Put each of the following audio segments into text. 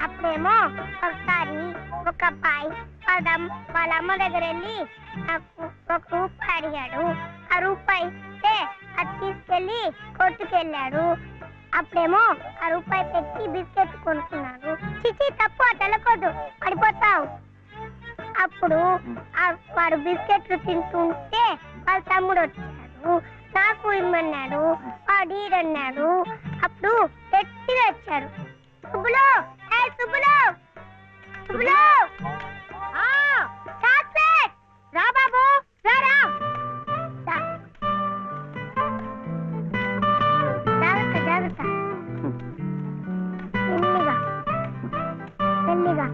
అప్పుడేమో ఒకసారి ఒక అబ్బాయి వాళ్ళ అమ్మ దగ్గర వెళ్ళి నాకు 1 రూపాయి అడిగాడు. ఆ రూపాయి ఇస్తే అది తీసుకెళ్లి కొట్టుకెళ్ళాడు. అప్పుడేమో ఆ రూపాయి పెట్టి బిస్కెట్ కొనుక్కున్నాడు. చిచి తప్పు తెలకొద్దు పడిపోతావు. అప్పుడు వాడు బిస్కెట్లు తింటుంటే వాళ్ళ తమ్ముడు వచ్చాడు. నాకు ఇమ్మన్నాడు. వాడు ఈడన్నాడు. అప్పుడు గట్టిగా వచ్చాడు. సుబ్బులు సుబ్బులు సుబ్బులు చాక్లెట్ రా బాబు రా. జాగ్రత్త జాగ్రత్త మెల్లిగా మెల్లిగా.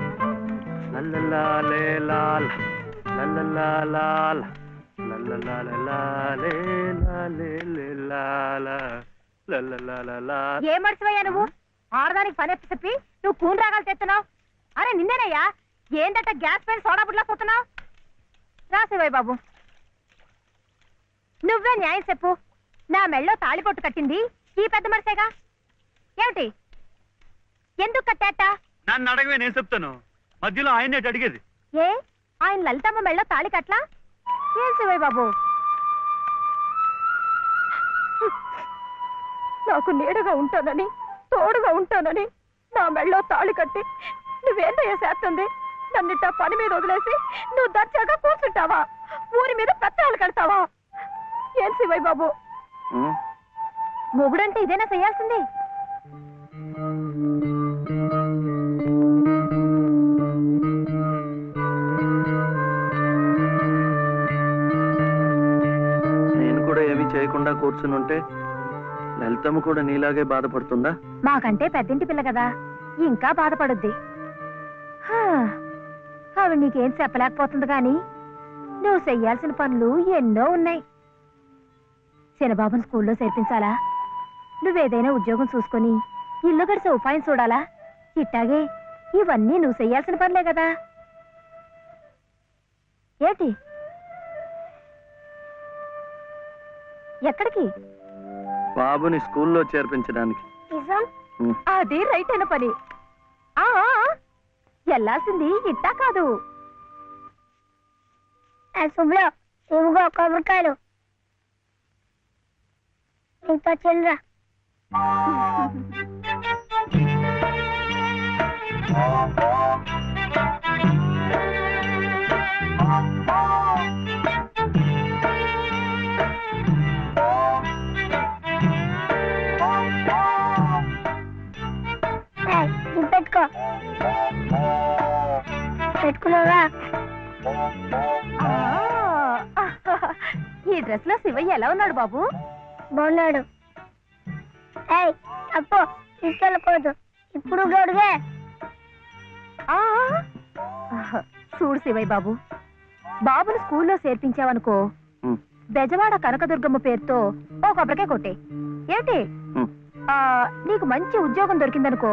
ఏ మర్చిపోయా నువ్వు? ఆడదానికి పని చెప్పి నువ్వు కూని రాగాలు తెస్తున్నావు. అరే నిన్నేనయ్యా, ఏందట గ్యాస్ పైన సోడా బుడ్లా పోతున్నావు? రాసేవాయి బాబు, నువ్వే న్యాయం చెప్పు. నా మెళ్ళో తాళిపొట్టు కట్టింది ఈ పెద్ద మనిషేగా. ఏమిటి, ఎందుకు కట్టాట? నన్ను అడగవే, నేను చెప్తాను. మధ్యలో ఆయన అడిగేది ఏ ఆయన లలితమ్మ మెళ్ళో తాళి కట్లా? ఏం శివయ్య బాబు, నాకు నీడగా ఉంటానని తోడుగా ఉంటానని నా మెళ్ళో తాళి కట్టి నువ్వేందయ్యా చేస్తుంది? నన్నిట్ట పని మీద వదిలేసి నువ్వు దర్జాగా కూర్చుంటావా? ఊరి మీద పెత్తనాలు కడతావా? ఏం శివయ్య బాబు, మొగుడంటే ఇదేనా చేయాల్సింది? నేను కూడా ఏమీ చేయకుండా కూర్చునుంటే లలితమ్మ కూడా నీలాగే బాధపడుతుందా? మాకంటే పెద్దింటి పిల్ల కదా, ఇంకా బాధపడుద్ది. ఆవిడ నీకేం చెప్పలేకపోతుంది గాని నువ్వు చెయ్యాల్సిన పనులు ఎన్నో ఉన్నాయి. చిన్నబాబుని స్కూల్లో చేర్పించాలా? నువ్వేదైనా ఉద్యోగం చూసుకొని ఇల్లు గడిచే ఉపాయం చూడాలా? ఇట్టాగే ఇవన్నీ నువ్వు చెయ్యాల్సిన పనులే కదా. ఏంటి, ఎక్కడికి? బాబుని స్కూల్లో చేర్పించడానికి. అది రైట్ అయిన పని. వెళ్ళాల్సింది ఇట్టా కాదు. కొబ్బరికాయలు ఇంత చెల్లరా. పెట్టుకో, పెట్టుకున్నావా? ఈ డ్రెస్ లో శివయ్య ఎలా ఉన్నాడు బాబు? బాగున్నాడు. అప్పు తీసుకెళ్ళకూడదు, ఇప్పుడు గడుగే. చూడు శివయ్య బాబు, బాబుని స్కూల్లో చేర్పించావనుకో, బెజవాడ కనకదుర్గమ్మ పేరుతో ఓ కొబ్బరికాయ కొట్టే. ఏంటి, నీకు మంచి ఉద్యోగం దొరికిందనుకో,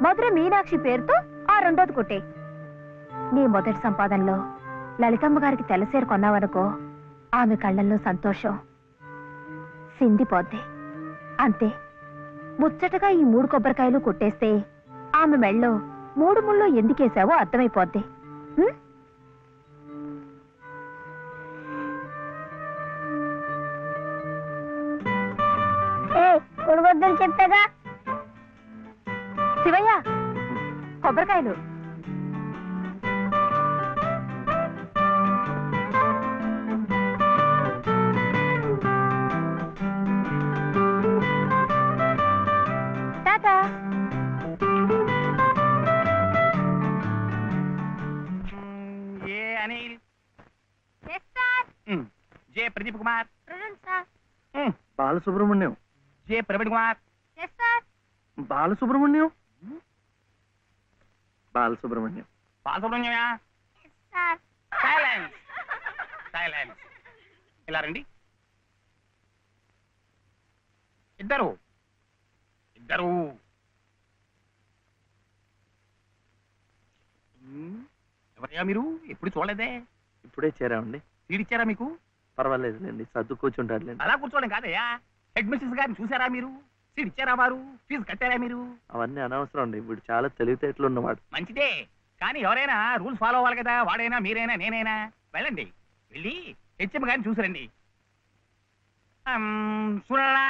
మధుర మీనాక్షి పేరుతో ఆ 2వది కొట్టే. నీ మొదటి సంపాదనలో లలితమ్మ గారికి తెల్లసీర కొన్నావనుకో, ఆమె కళ్ళల్లో సంతోషం సిందిపోద్ది. అంతే, ముచ్చటగా ఈ 3 కొబ్బరికాయలు కొట్టేస్తే ఆమె మెళ్ళో 3 ముళ్ళు ఎందుకేసావో అర్థమైపోద్ది. కొడుకొద్దని చెప్పాగా. శివయ్య, కొబ్బరికాయలు. Tata. A Anil, J Pradeep Kumar, Balasubrahmanyam, J Praveen Kumar, Balasubrahmanyam, Balasubrahmanyam, బాలసుబ్రహ్మణ్యమా? Silence, silence. ఇలా రండి. ఇద్దరు ఇద్దరు. ఎవరయ్యా మీరు? ఎప్పుడు చూడలేదే. ఇప్పుడే చేరామండి. తీడిచ్చారా మీకు? పర్వాలేదులేండి, సర్దు కూర్చుంటాడులేండి. అలా కూర్చోవడం కాదయ్యా, హెడ్ మిస్సెస్ గారిని చూసారా మీరు? సీట్ ఇచ్చారా వారు? ఫీజు కట్టారా మీరు? అవన్నీ అనవసరం అండి, వీడు చాలా తెలివితేటలు ఉన్నవాడు. మంచిదే, కానీ ఎవరైనా రూల్స్ ఫాలో అవ్వాలి కదా. వాడైనా మీరైనా నేనైనా. వెళ్ళండి, వెళ్ళి హెచ్ఎం గారిని చూసిరండి. చూడాలా?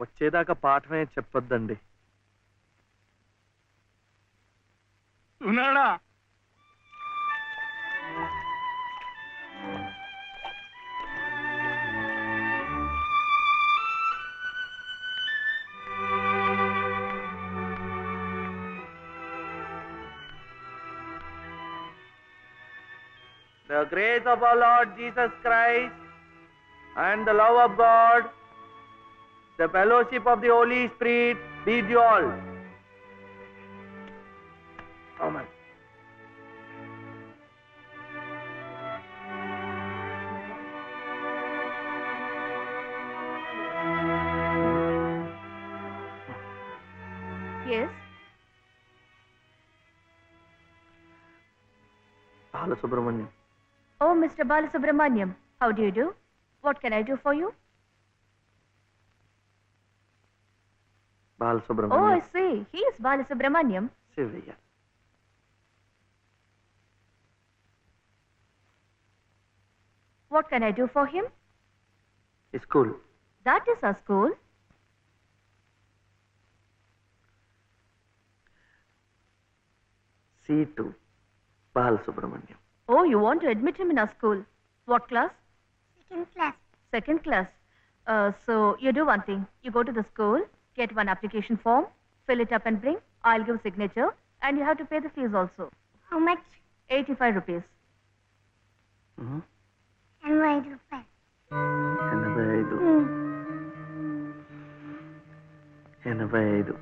వచ్చేదాకా పాఠమే చెప్పొద్దండి. ఉన్నాడా? The grace of our Lord Jesus Christ and the love of God, the fellowship of the Holy Spirit be with you all. Amen. Yes. Balasubramaniam. Oh, Mr. Balasubramaniam, how do you do? What can I do for you? Balasubramaniam. Oh, I see. He is Balasubramaniam. Sivaya. What can I do for him? School. That is our school. C2. Balasubramaniam. Oh, you want to admit him in our school. What class? Second class. Second class. So you do one thing. You go to the school, get one application form, fill it up and bring. I'll give signature and you have to pay the fees also. How much? 85 rupees. 85 రూపాయలు. 85.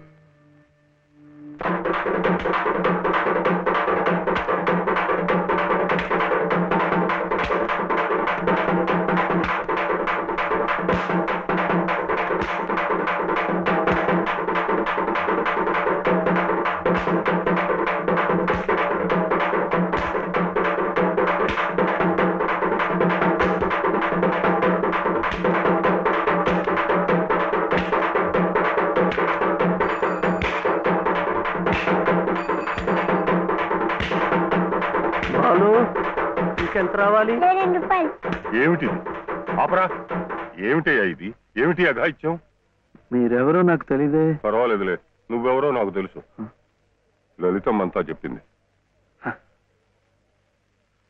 బాలు, ఇంకెంత రావాలి? 2 రూపాయలు. ఏమిటిది? ఆపరా! ఏమిటయ్యా ఇది? ఏమిటి అఘాయిత్యం? మీరెవరో నాకు తెలీదే. పర్వాలేదులే, నువ్వెవరో నాకు తెలుసు. లలితమ్మంతా చెప్పింది.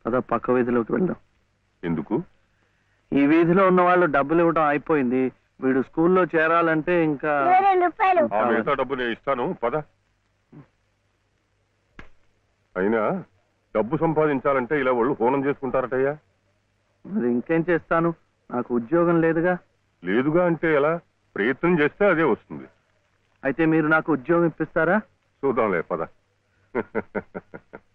అదా పక్క వీధిలోకి వెళ్దాం. ఎందుకు? ఈ వీధిలో ఉన్న వాళ్ళు డబ్బులు ఇవ్వడం అయిపోయింది. వీడు స్కూల్లో చేరాలంటే ఇంకా 2 రూపాయలు. ఆ మిగతా డబ్బు నేను ఇస్తాను, పద. అయినా డబ్బు సంపాదించాలంటే ఇలా వాళ్ళు హోనం చేసుకుంటారటయ్యా. మరి ఇంకేం చేస్తాను, నాకు ఉద్యోగం లేదుగా. లేదుగా అంటే ఎలా? ప్రయత్నం చేస్తే అదే వస్తుంది. అయితే మీరు నాకు ఉద్యోగం ఇప్పిస్తారా? చూద్దాంలే, పద.